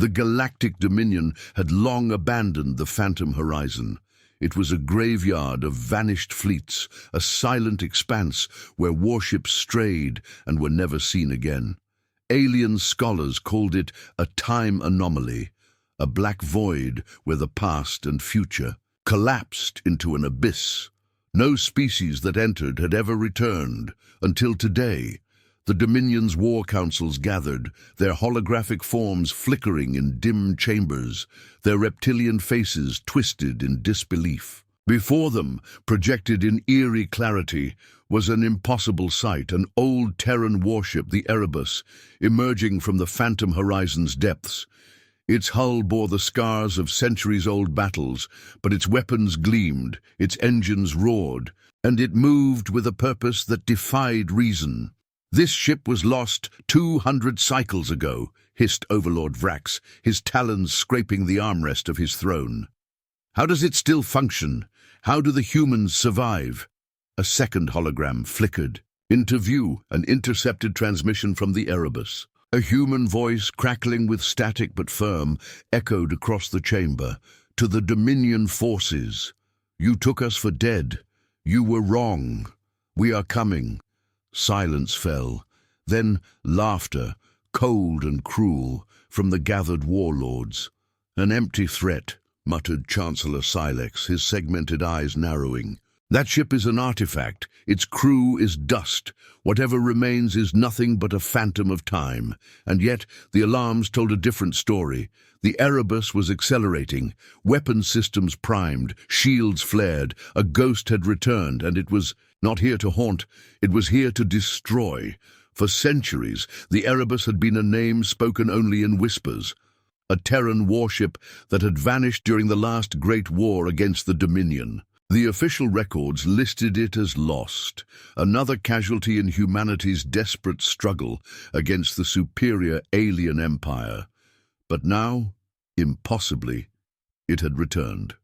The galactic dominion had long abandoned the phantom horizon. It was a graveyard of vanished fleets, a silent expanse where warships strayed and were never seen again. Alien scholars called it a time anomaly, a black void where the past and future collapsed into an abyss. No species that entered had ever returned, until today. The Dominion's war councils gathered, their holographic forms flickering in dim chambers, their reptilian faces twisted in disbelief. Before them, projected in eerie clarity, was an impossible sight, an old Terran warship, the Erebus, emerging from the phantom horizon's depths. Its hull bore the scars of centuries-old battles, but its weapons gleamed, its engines roared, and it moved with a purpose that defied reason. "This ship was lost 200 cycles ago," hissed Overlord Vrax, his talons scraping the armrest of his throne. "How does it still function? How do the humans survive?" A second hologram flickered. Into view, an intercepted transmission from the Erebus. A human voice, crackling with static but firm, echoed across the chamber. "To the Dominion forces. You took us for dead. You were wrong. We are coming." Silence fell. Then laughter, cold and cruel, from the gathered warlords. "An empty threat," muttered Chancellor Silex, his segmented eyes narrowing. "That ship is an artifact. Its crew is dust. Whatever remains is nothing but a phantom of time." And yet the alarms told a different story. The Erebus was accelerating, weapon systems primed, shields flared. A ghost had returned, and it was not here to haunt, it was here to destroy. For centuries, the Erebus had been a name spoken only in whispers. A Terran warship that had vanished during the last great war against the Dominion. The official records listed it as lost, another casualty in humanity's desperate struggle against the superior alien empire. But now, impossibly, it had returned.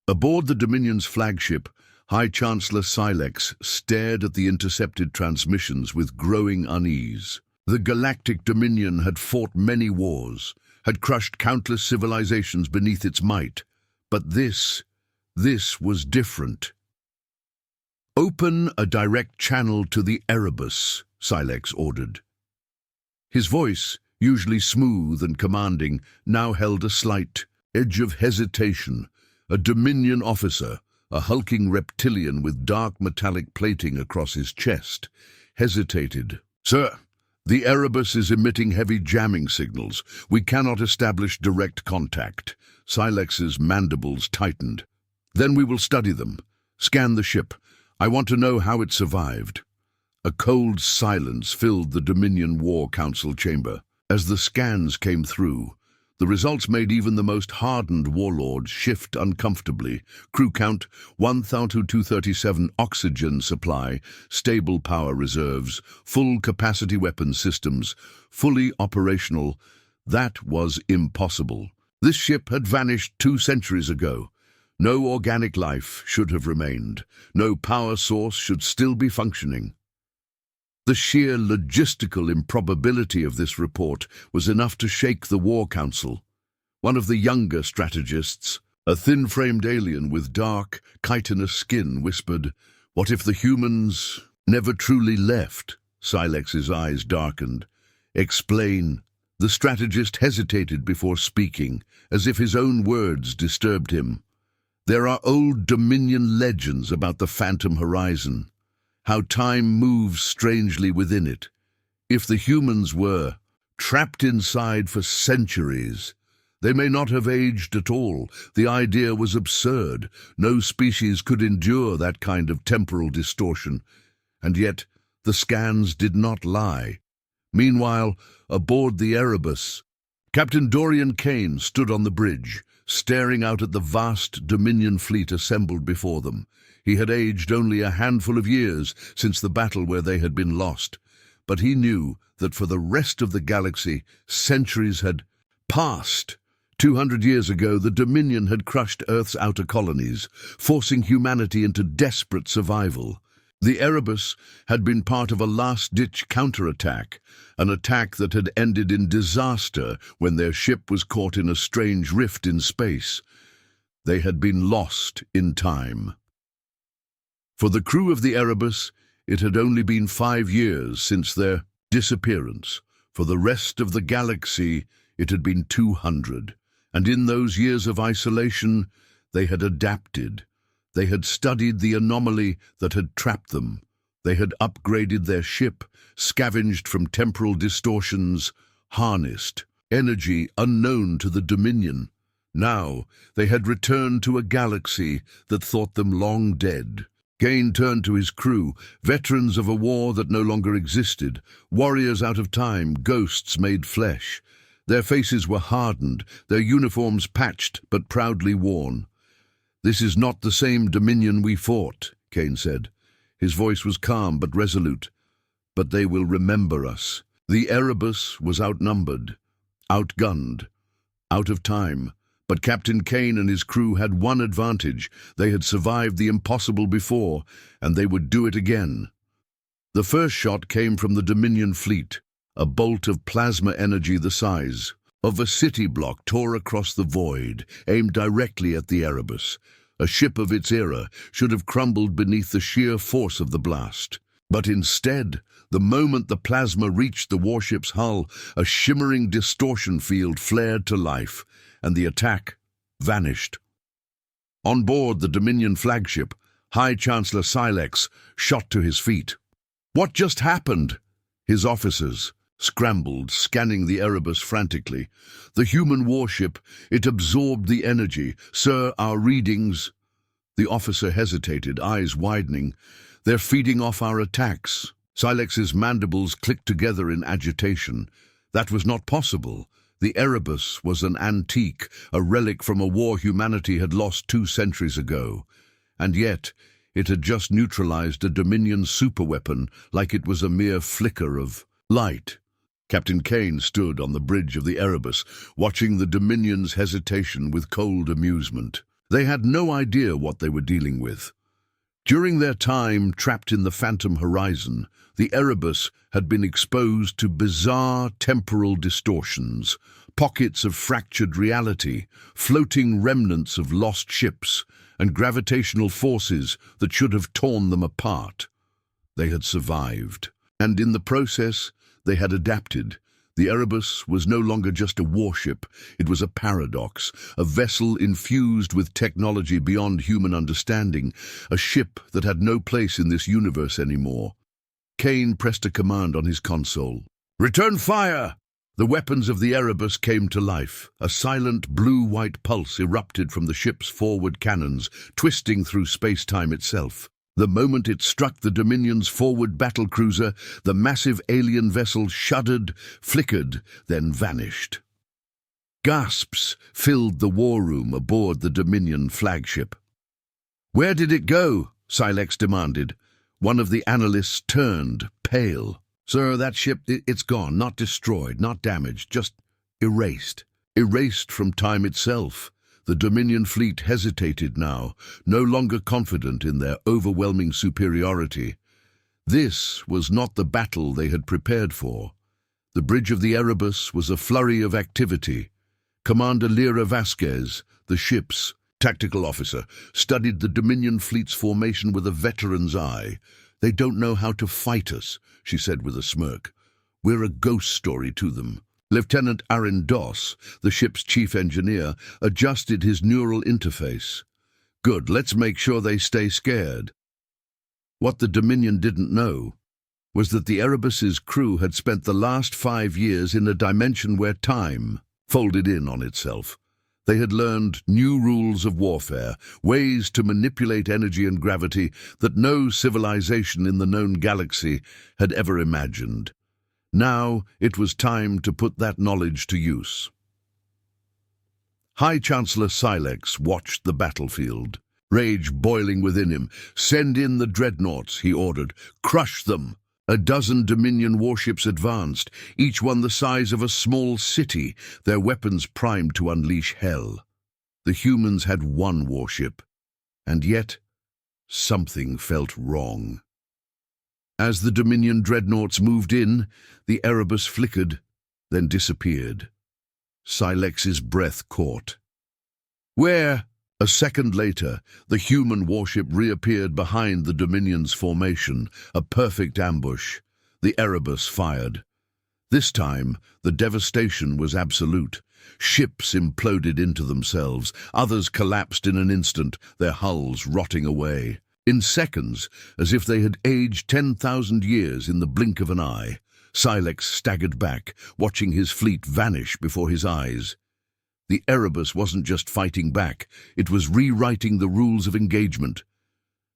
Aboard the Dominion's flagship, High Chancellor Silex stared at the intercepted transmissions with growing unease. The Galactic Dominion had fought many wars, had crushed countless civilizations beneath its might. But this was different. "Open a direct channel to the Erebus," Silex ordered. His voice, usually smooth and commanding, now held a slight edge of hesitation. A Dominion officer, a hulking reptilian with dark metallic plating across his chest, hesitated. "Sir, the Erebus is emitting heavy jamming signals. We cannot establish direct contact." Silex's mandibles tightened. "Then we will study them. Scan the ship. I want to know how it survived." A cold silence filled the Dominion War Council chamber. As the scans came through, the results made even the most hardened warlords shift uncomfortably. Crew count 1,237, oxygen supply, stable power reserves, full capacity weapon systems, fully operational. That was impossible. This ship had vanished 2 centuries ago. No organic life should have remained. No power source should still be functioning. The sheer logistical improbability of this report was enough to shake the War Council. One of the younger strategists, a thin-framed alien with dark, chitinous skin, whispered, "What if the humans never truly left?" Silex's eyes darkened. "Explain." The strategist hesitated before speaking, as if his own words disturbed him. "There are old Dominion legends about the phantom horizon, how time moves strangely within it. If the humans were trapped inside for centuries, they may not have aged at all. The idea was absurd. No species could endure that kind of temporal distortion. And yet, the scans did not lie. Meanwhile, aboard the Erebus, Captain Dorian Kane stood on the bridge, staring out at the vast Dominion fleet assembled before them. He had aged only a handful of years since the battle where they had been lost, but he knew that for the rest of the galaxy, centuries had passed. 200 years ago, the Dominion had crushed Earth's outer colonies, forcing humanity into desperate survival. The Erebus had been part of a last-ditch counterattack, an attack that had ended in disaster when their ship was caught in a strange rift in space. They had been lost in time. For the crew of the Erebus, it had only been 5 years since their disappearance. For the rest of the galaxy, it had been 200. And in those years of isolation, they had adapted. They had studied the anomaly that had trapped them. They had upgraded their ship, scavenged from temporal distortions, harnessed energy unknown to the Dominion. Now, they had returned to a galaxy that thought them long dead. Kane turned to his crew, veterans of a war that no longer existed, warriors out of time, ghosts made flesh. Their faces were hardened, their uniforms patched but proudly worn. "This is not the same Dominion we fought," Kane said. His voice was calm but resolute. "But they will remember us." The Erebus was outnumbered, outgunned, out of time. But Captain Kane and his crew had one advantage. They had survived the impossible before, and they would do it again. The first shot came from the Dominion fleet. A bolt of plasma energy the size of a city block tore across the void, aimed directly at the Erebus. A ship of its era should have crumbled beneath the sheer force of the blast. But instead, the moment the plasma reached the warship's hull, a shimmering distortion field flared to life, and the attack vanished. On board the Dominion flagship, High Chancellor Silex shot to his feet. "What just happened?" His officers scrambled, scanning the Erebus frantically. "The human warship, it absorbed the energy. Sir, our readings—" The officer hesitated, eyes widening. "They're feeding off our attacks." Silex's mandibles clicked together in agitation. That was not possible. The Erebus was an antique, a relic from a war humanity had lost 2 centuries ago. And yet, it had just neutralized a Dominion superweapon like it was a mere flicker of light. Captain Kane stood on the bridge of the Erebus, watching the Dominion's hesitation with cold amusement. They had no idea what they were dealing with. During their time trapped in the phantom horizon, the Erebus had been exposed to bizarre temporal distortions, pockets of fractured reality, floating remnants of lost ships, and gravitational forces that should have torn them apart. They had survived, and in the process, they had adapted. The Erebus was no longer just a warship. It was a paradox, a vessel infused with technology beyond human understanding, a ship that had no place in this universe anymore. Kane pressed a command on his console. "Return fire!" The weapons of the Erebus came to life. A silent blue-white pulse erupted from the ship's forward cannons, twisting through space-time itself. The moment it struck the Dominion's forward battlecruiser, the massive alien vessel shuddered, flickered, then vanished. Gasps filled the war room aboard the Dominion flagship. "Where did it go?" Silex demanded. One of the analysts turned, pale. "Sir, that ship, it's gone, not destroyed, not damaged, just erased. Erased from time itself." The Dominion fleet hesitated now, no longer confident in their overwhelming superiority. This was not the battle they had prepared for. The bridge of the Erebus was a flurry of activity. Commander Lyra Vasquez, the ship's tactical officer, studied the Dominion fleet's formation with a veteran's eye. "They don't know how to fight us," she said with a smirk. "We're a ghost story to them." Lieutenant Aaron Doss, the ship's chief engineer, adjusted his neural interface. "Good, let's make sure they stay scared." What the Dominion didn't know was that the Erebus's crew had spent the last 5 years in a dimension where time folded in on itself. They had learned new rules of warfare, ways to manipulate energy and gravity that no civilization in the known galaxy had ever imagined. Now it was time to put that knowledge to use. High Chancellor Silex watched the battlefield, rage boiling within him. "Send in the dreadnoughts," he ordered. "Crush them." A dozen Dominion warships advanced, each one the size of a small city, their weapons primed to unleash hell. The humans had one warship, and yet something felt wrong. As the Dominion dreadnoughts moved in, the Erebus flickered, then disappeared. Silex's breath caught. Where? A second later, the human warship reappeared behind the Dominion's formation, a perfect ambush. The Erebus fired. This time, the devastation was absolute. Ships imploded into themselves, others collapsed in an instant, their hulls rotting away. In seconds, as if they had aged 10,000 years in the blink of an eye, Silex staggered back, watching his fleet vanish before his eyes. The Erebus wasn't just fighting back, it was rewriting the rules of engagement.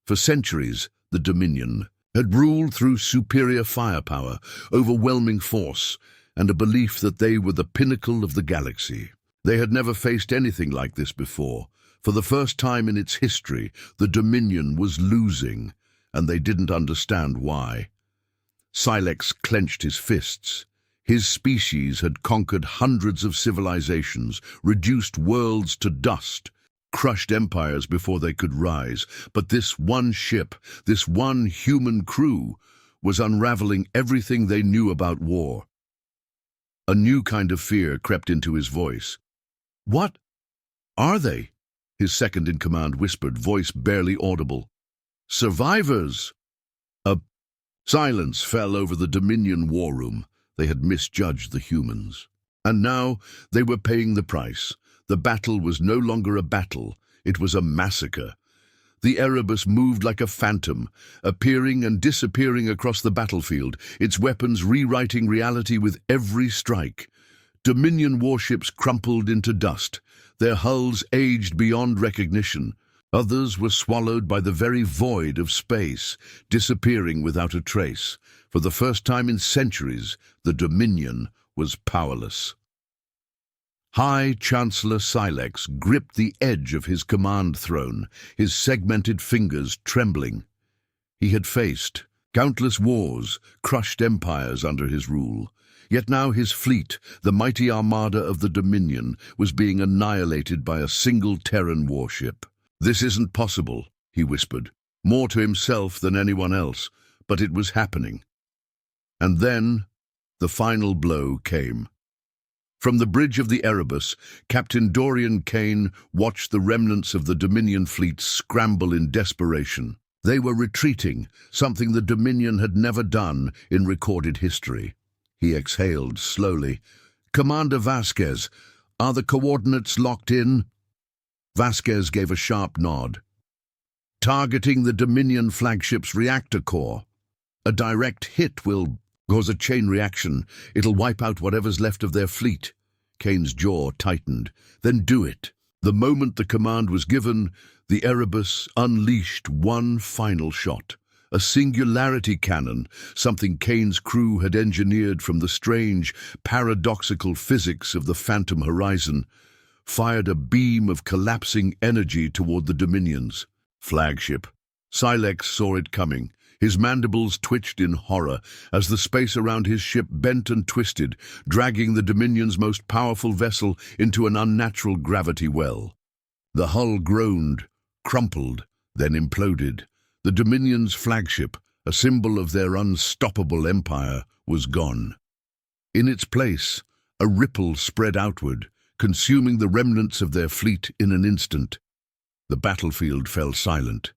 For centuries, the Dominion had ruled through superior firepower, overwhelming force, and a belief that they were the pinnacle of the galaxy. They had never faced anything like this before. For the first time in its history, the Dominion was losing, and they didn't understand why. Silex clenched his fists. His species had conquered hundreds of civilizations, reduced worlds to dust, crushed empires before they could rise. But this one ship, this one human crew, was unraveling everything they knew about war. A new kind of fear crept into his voice. "What are they?" His second-in-command whispered, voice barely audible. "Survivors!" A silence fell over the Dominion war room. They had misjudged the humans. And now they were paying the price. The battle was no longer a battle. It was a massacre. The Erebus moved like a phantom, appearing and disappearing across the battlefield, its weapons rewriting reality with every strike. Dominion warships crumpled into dust, their hulls aged beyond recognition. Others were swallowed by the very void of space, disappearing without a trace. For the first time in centuries, the Dominion was powerless. High Chancellor Silex gripped the edge of his command throne, his segmented fingers trembling. He had faced countless wars, crushed empires under his rule. Yet now his fleet, the mighty armada of the Dominion, was being annihilated by a single Terran warship. "This isn't possible," he whispered, more to himself than anyone else, but it was happening. And then the final blow came. From the bridge of the Erebus, Captain Dorian Kane watched the remnants of the Dominion fleet scramble in desperation. They were retreating, something the Dominion had never done in recorded history. He exhaled slowly. "Commander Vasquez, are the coordinates locked in?" Vasquez gave a sharp nod. "Targeting the Dominion flagship's reactor core. A direct hit will cause a chain reaction. It'll wipe out whatever's left of their fleet." Kane's jaw tightened. "Then do it." The moment the command was given, the Erebus unleashed one final shot. A singularity cannon, something Kane's crew had engineered from the strange, paradoxical physics of the phantom horizon, fired a beam of collapsing energy toward the Dominion's flagship. Silex saw it coming. His mandibles twitched in horror as the space around his ship bent and twisted, dragging the Dominion's most powerful vessel into an unnatural gravity well. The hull groaned, crumpled, then imploded. The Dominion's flagship, a symbol of their unstoppable empire, was gone. In its place, a ripple spread outward, consuming the remnants of their fleet in an instant. The battlefield fell silent.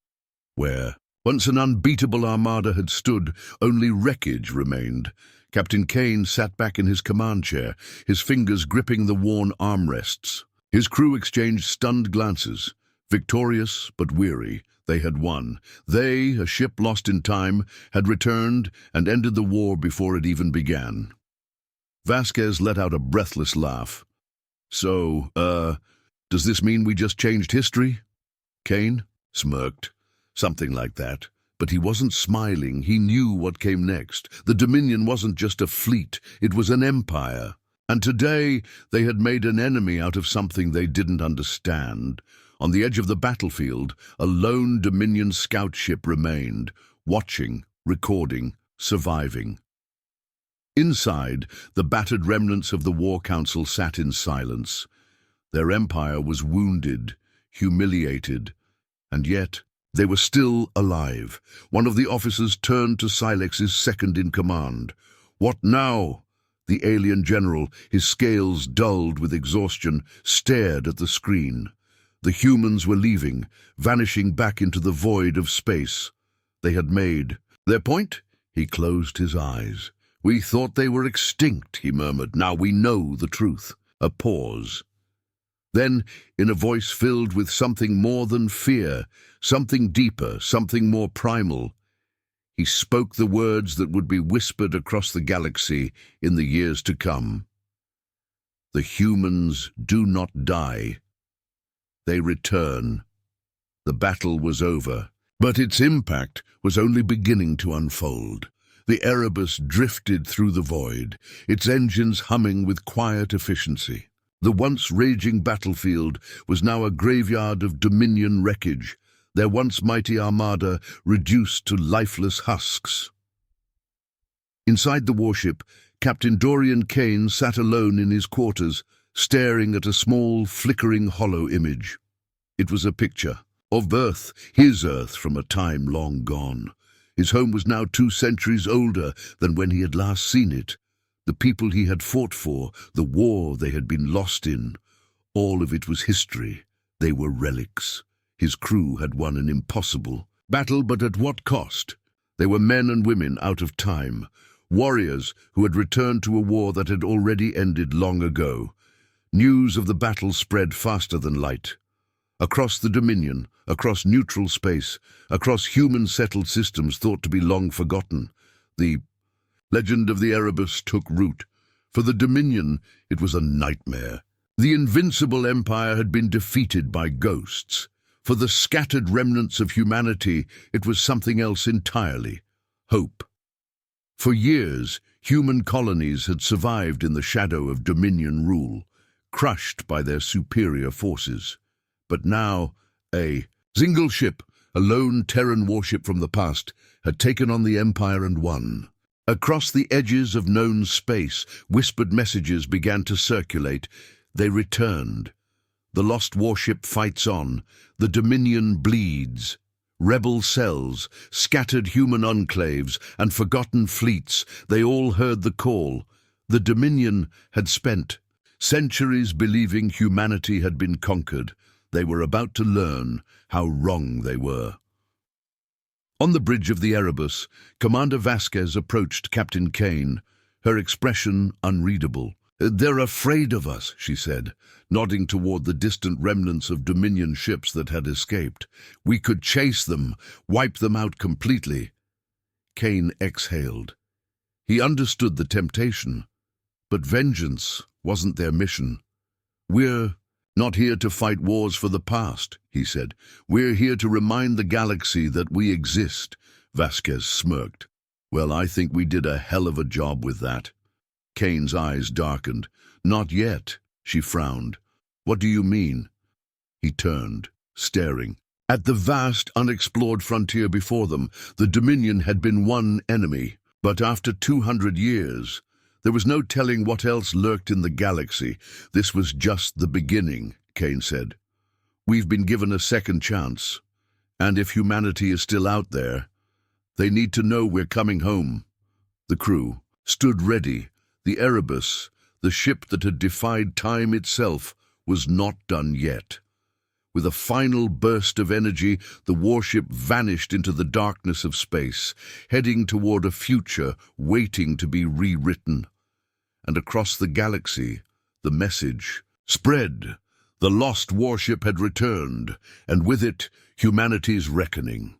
Where once an unbeatable armada had stood, only wreckage remained. Captain Kane sat back in his command chair, his fingers gripping the worn armrests. His crew exchanged stunned glances. Victorious but weary, they had won. They, a ship lost in time, had returned and ended the war before it even began. Vasquez let out a breathless laugh. "So, does this mean we just changed history?" Kane smirked. Something like that. But he wasn't smiling. He knew what came next. The Dominion wasn't just a fleet. It was an empire. And today they had made an enemy out of something they didn't understand. On the edge of the battlefield, a lone Dominion scout ship remained, watching, recording, surviving. Inside, the battered remnants of the War Council sat in silence. Their empire was wounded, humiliated, and yet They were still alive. One of the officers turned to Silex's second-in-command. "What now?" The alien general, his scales dulled with exhaustion, stared at the screen. The humans were leaving, vanishing back into the void of space. They had made their point. He closed his eyes. "We thought they were extinct," he murmured. "Now we know the truth." A pause. Then, in a voice filled with something more than fear, something deeper, something more primal, he spoke the words that would be whispered across the galaxy in the years to come. "The humans do not die. They return." The battle was over, but its impact was only beginning to unfold. The Erebus drifted through the void, its engines humming with quiet efficiency. The once raging battlefield was now a graveyard of Dominion wreckage, their once mighty armada reduced to lifeless husks. Inside the warship, Captain Dorian Kane sat alone in his quarters, staring at a small, flickering hollow image. It was a picture of Earth, his Earth from a time long gone. His home was now 2 centuries older than when he had last seen it. The people he had fought for, the war they had been lost in, all of it was history. They were relics. His crew had won an impossible battle, but at what cost? They were men and women out of time, warriors who had returned to a war that had already ended long ago. News of the battle spread faster than light. Across the Dominion, across neutral space, across human-settled systems thought to be long forgotten, the legend of the Erebus took root. For the Dominion, it was a nightmare. The invincible empire had been defeated by ghosts. For the scattered remnants of humanity, it was something else entirely: hope. For years, human colonies had survived in the shadow of Dominion rule, crushed by their superior forces. But now, a single ship, a lone Terran warship from the past, had taken on the Empire and won. Across the edges of known space, whispered messages began to circulate. They returned. The lost warship fights on. The Dominion bleeds. Rebel cells, scattered human enclaves, and forgotten fleets, they all heard the call. The Dominion had spent centuries believing humanity had been conquered. They were about to learn how wrong they were. On the bridge of the Erebus, Commander Vasquez approached Captain Kane, her expression unreadable. "They're afraid of us," she said, nodding toward the distant remnants of Dominion ships that had escaped. "We could chase them, wipe them out completely." Kane exhaled. He understood the temptation, but vengeance wasn't their mission. "We're not here to fight wars for the past," he said. "We're here to remind the galaxy that we exist." Vasquez smirked. "Well, I think we did a hell of a job with that." Kane's eyes darkened. "Not yet," she frowned. "What do you mean?" He turned, staring. At the vast, unexplored frontier before them, the Dominion had been one enemy. But after 200 years, there was no telling what else lurked in the galaxy. "This was just the beginning," Kane said. "We've been given a second chance. And if humanity is still out there, they need to know we're coming home." The crew stood ready. The Erebus, the ship that had defied time itself, was not done yet. With a final burst of energy, the warship vanished into the darkness of space, heading toward a future waiting to be rewritten. And across the galaxy, the message spread. The lost warship had returned, and with it, humanity's reckoning.